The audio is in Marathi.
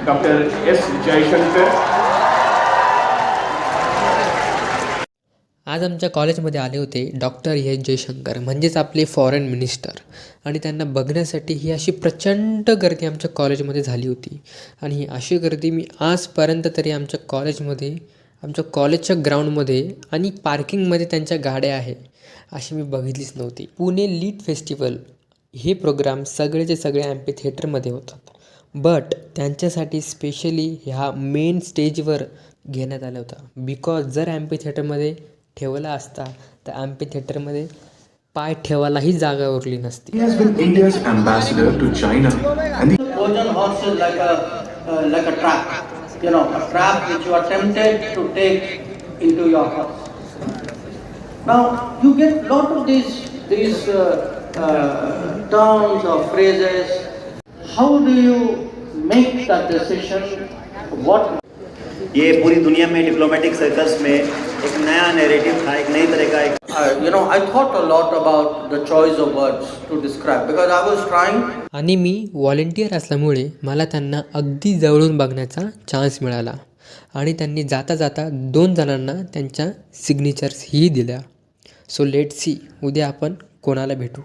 Dr. S. Jaishankar. आज आमच्या कॉलेजमध्ये आले होते डॉक्टर एस जयशंकर, म्हणजेच आपले फॉरेन मिनिस्टर. आणि त्यांना बघण्यासाठी ही अशी प्रचंड गर्दी आमच्या कॉलेजमध्ये झाली होती. आणि ही अशी गर्दी मी आजपर्यंत तरी आमच्या कॉलेजमध्ये, आमच्या कॉलेजच्या ग्राउंडमध्ये आणि पार्किंगमध्ये त्यांच्या गाड्या आहे अशी मी बघितलीच नव्हती. पुणे लीट फेस्टिवल हे प्रोग्राम सगळेचे सगळे ॲम्पी थिएटरमध्ये होतात. बट त्यांच्यासाठी स्पेशली ह्या मेन स्टेजवर घेण्यात आला होता. बिकॉज जर ॲम्पी थिएटरमध्ये ठेवला असता तर ॲम्पी थिएटरमध्ये पाय ठेवायलाही जागा उरली नसती. He has been India's ambassador to China. And Trojan horse is like a trap, a trap which you are tempted to take into your house. Now you get lot of these terms or phrases. How do you make that decision? What? ये पूरी दुनिया में डिप्लोमेटिक सर्कस में एक नया नैरेटिव था, एक नई तरह का एक I thought a lot about the choice of words to describe because I was trying. आणि मी व्हॉलेंटियर असल्यामुळे मला त्यांना अगदी जवळून बघण्याचा चान्स मिळाला. आणि त्यांनी जाता जाता 2 जणांना त्यांच्या सिग्नेचर्सही दिल्या. सो लेट्स सी उद्या आपण कोणाला भेटू.